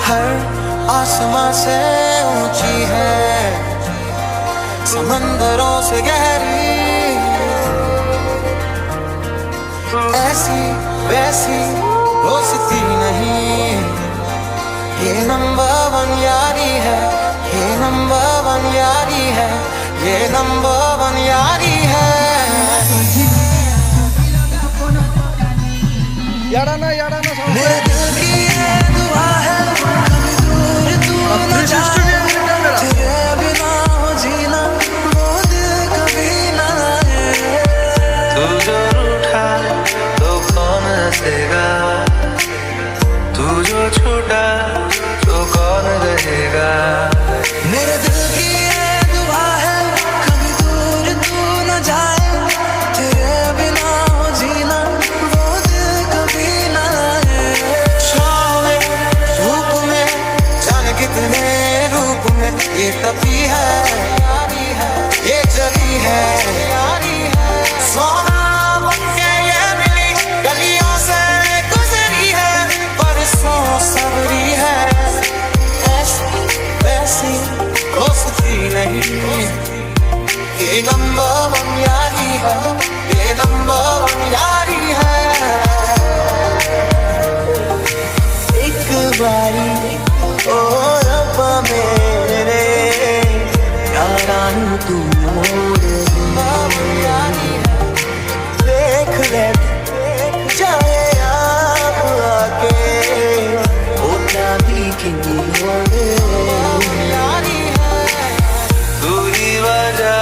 हर आसमां से ऊंची है, समंदरों से गहरी, ऐसी वैसी दोस्ती नहीं। ये नंबर वन यारी है, ये नंबर वन यारी है, ये नंबर वन यारी है। मेरे दिल की ये दुआ है, कभी दूर तू न जाए, तेरे बिना हो जीना वो दिल कभी ना आए। तू जो रूठा तो कौन हंसेगा, तू जो छूटा तो कौन रहेगा। मेरे दिल की ये दुआ है, कभी दूर तू न जाए, तेरे बिना हो जीना वो दिल कभी ना आए। छाँव में धूप में जाने कितने रूप में, ये तभी है ये जभी है। सोना बनके ये मिली, गलियों से गुजरी है, बरसों सबरी है, ऐसी वैसी दोस्ती नहीं। ये नंबर वन यारी है, ये नंबर वन यारी है। एक बारी ओ रब्बा मेरे यारानू तू मोड़ दे, देख ले चाहे आप आके होता भी किन्नी मोड़ यारी है। तू ही वजह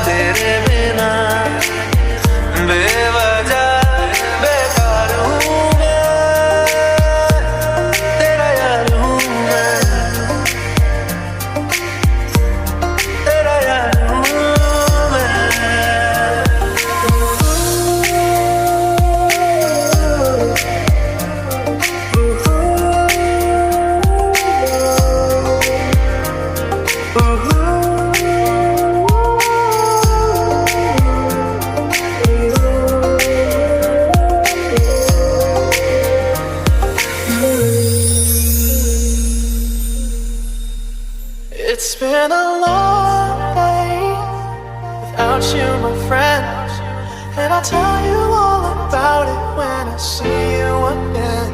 तेरे बिना बेवजह बेकार हूँ मैं, तेरा यार हूँ मैं, तेरा यार हूँ मैं। It's been a long day without you, my friend, and I'll tell you all about it when I see you again.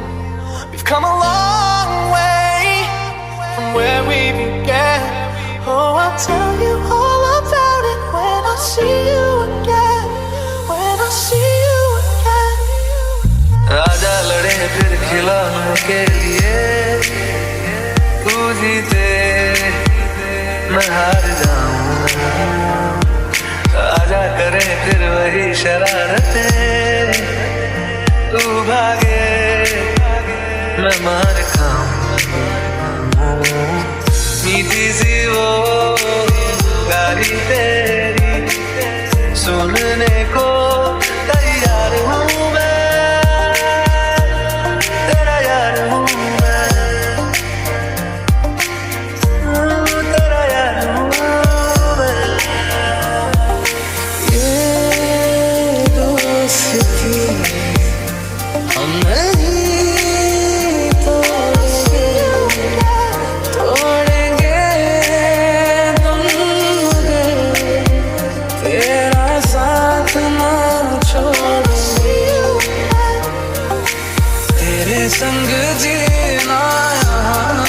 We've come a long way from where we began. Oh, I'll tell you all about it when I see you again, when I see you again. आजा लड़े फिर खिलौनों के लिए, तू जीते मैं हार जाऊं। आजा करें फिर वही शरारतें, तू भागे मैं मार खाऊं। मीठी सी वो गाली तेरी सुनने को तैयार हूँ मैं, तेरा यार हूँ मैं, तेरा यार हूँ मैं। ये दोस्ती हम नहीं तोड़ेंगे, तोड़ेंगे तुम मगर तेरा साथ ना छोड़ेंगे, तेरे संग जीना यहाँ,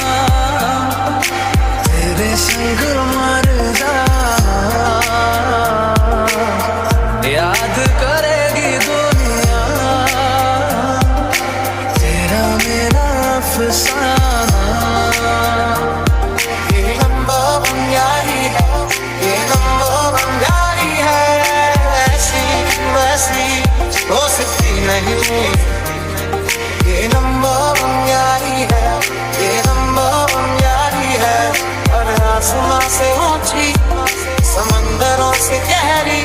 तेरे संग मर जाना, याद करेगी दुनिया तेरा मेरा अफसाना। ये नंबर वन यारी है, ये नंबर वन यारी है, ऐसी वैसी दोस्ती नहीं। ये नंबर वन यारी है, ये नंबर वन यारी है। और आसमां से ऊंची, समंदरों से गहरी,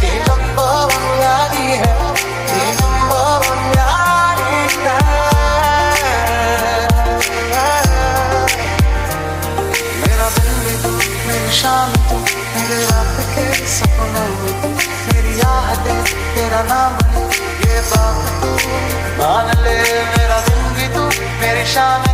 ये नंबर वन यारी है, ये नंबर वन यारी है। मेरा दिन भी तू, मेरी शाम तू, मेरे रात के सपनों में मेरी यादें तेरा नाम है, ये बात तू मान ले, मेरा दिन भी तू मेरी शाम।